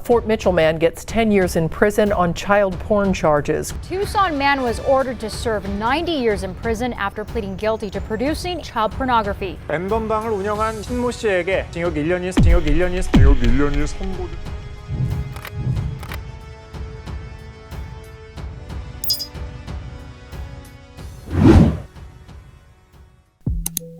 Fort Mitchell man gets 10 years in prison on child porn charges. Tucson man was ordered to serve 90 years in prison after pleading guilty to producing child pornography. 엠번방을 운영한 신모 씨에게 징역 1년이 선고.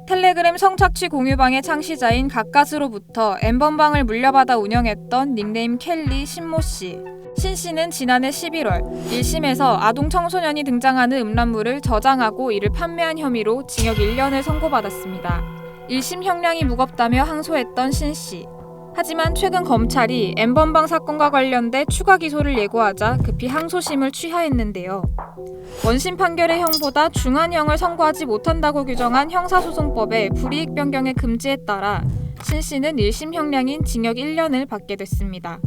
텔레그램 성착취 공유방의 창시자인 가까스로부터 엠번방을 물려받아 운영했던 닉네임 켈리 신모 씨. 신 씨는 지난해 11월 1심에서 아동 청소년이 등장하는 음란물을 저장하고 이를 판매한 혐의로 징역 1년을 선고받았습니다. 1심 형량이 무겁다며 항소했던 신 씨. 하지만 최근 검찰이 엠번방 사건과 관련돼 추가 기소를 예고하자 급히 항소심을 취하했는데요. 원심 판결의 형보다 중한형을 선고하지 못한다고 규정한 형사소송법의 불이익 변경의 금지에 따라 신 씨는 1심 형량인 징역 1년을 받게 됐습니다.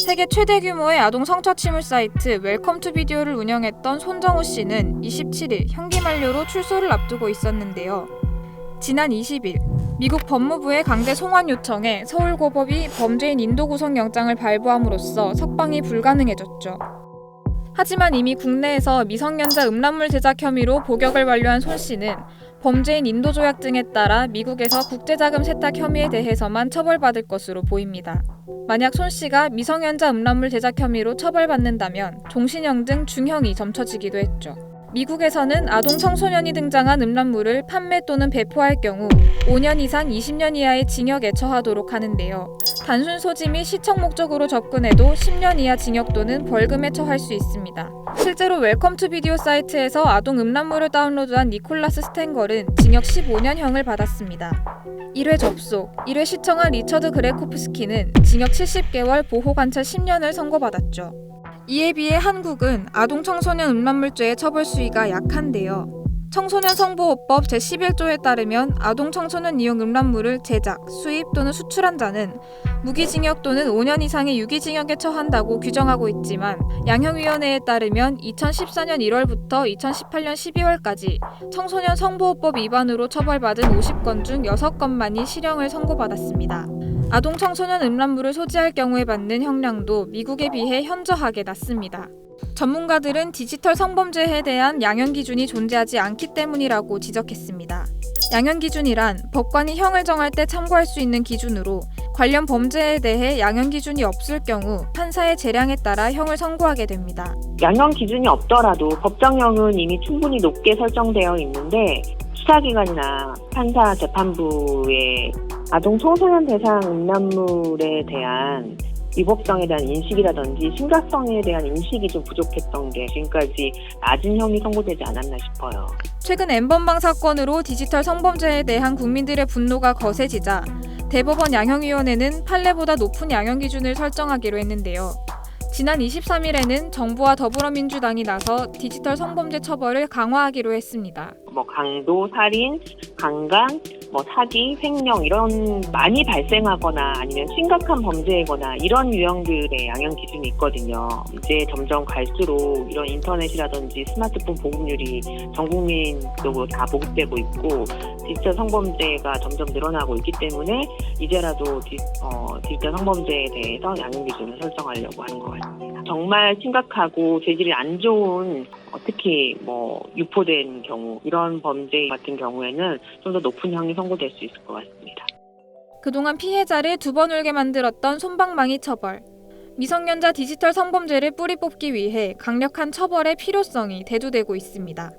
세계 최대 규모의 아동 성착취물 사이트 웰컴 투 비디오를 운영했던 손정우 씨는 27일 형기 만료로 출소를 앞두고 있었는데요. 지난 20일 미국 법무부의 강제 송환 요청에 서울고법이 범죄인 인도 구속 영장을 발부함으로써 석방이 불가능해졌죠. 하지만 이미 국내에서 미성년자 음란물 제작 혐의로 복역을 완료한 손 씨는 범죄인 인도 조약 등에 따라 미국에서 국제자금 세탁 혐의에 대해서만 처벌받을 것으로 보입니다. 만약 손 씨가 미성년자 음란물 제작 혐의로 처벌받는다면 종신형 등 중형이 점쳐지기도 했죠. 미국에서는 아동 청소년이 등장한 음란물을 판매 또는 배포할 경우 5년 이상 20년 이하의 징역에 처하도록 하는데요. 단순 소지 및 시청 목적으로 접근해도 10년 이하 징역 또는 벌금에 처할 수 있습니다. 실제로 웰컴 투 비디오 사이트에서 아동 음란물을 다운로드한 니콜라스 스탠걸은 징역 15년형을 받았습니다. 1회 접속, 1회 시청한 리처드 그레코프스키는 징역 70개월 보호관찰 10년을 선고받았죠. 이에 비해 한국은 아동 청소년 음란물죄의 처벌 수위가 약한데요. 청소년 성보호법 제11조에 따르면 아동 청소년 이용 음란물을 제작, 수입 또는 수출한 자는 무기징역 또는 5년 이상의 유기징역에 처한다고 규정하고 있지만 양형위원회에 따르면 2014년 1월부터 2018년 12월까지 청소년 성보호법 위반으로 처벌받은 50건 중 6건만이 실형을 선고받았습니다. 아동 청소년 음란물을 소지할 경우에 받는 형량도 미국에 비해 현저하게 낮습니다. 전문가들은 디지털 성범죄에 대한 양형 기준이 존재하지 않기 때문이라고 지적했습니다. 양형 기준이란 법관이 형을 정할 때 참고할 수 있는 기준으로 관련 범죄에 대해 양형 기준이 없을 경우 판사의 재량에 따라 형을 선고하게 됩니다. 양형 기준이 없더라도 법정형은 이미 충분히 높게 설정되어 있는데 수사기관이나 판사, 재판부의 아동 청소년 대상 음란물에 대한 위법성에 대한 인식이라든지 심각성에 대한 인식이 좀 부족했던 게 지금까지 낮은 형이 선고되지 않았나 싶어요. 최근 엠번방 사건으로 디지털 성범죄에 대한 국민들의 분노가 거세지자 대법원 양형위원회는 판례보다 높은 양형 기준을 설정하기로 했는데요. 지난 23일에는 정부와 더불어민주당이 나서 디지털 성범죄 처벌을 강화하기로 했습니다. 강도, 살인, 강간, 사기, 횡령 이런 많이 발생하거나 아니면 심각한 범죄이거나 이런 유형들의 양형 기준이 있거든요. 이제 점점 갈수록 이런 인터넷이라든지 스마트폰 보급률이 전 국민적으로 다 보급되고 있고 디지털 성범죄가 점점 늘어나고 있기 때문에 이제라도 디지털 성범죄에 대해서 양형 기준을 설정하려고 하는 것 같습니다. 정말 심각하고 죄질이 안 좋은 특히 유포된 경우 이런 범죄 같은 경우에는 좀 더 높은 형이 선고될 수 있을 것 같습니다. 그동안 피해자를 두 번 울게 만들었던 솜방망이 처벌. 미성년자 디지털 성범죄를 뿌리 뽑기 위해 강력한 처벌의 필요성이 대두되고 있습니다.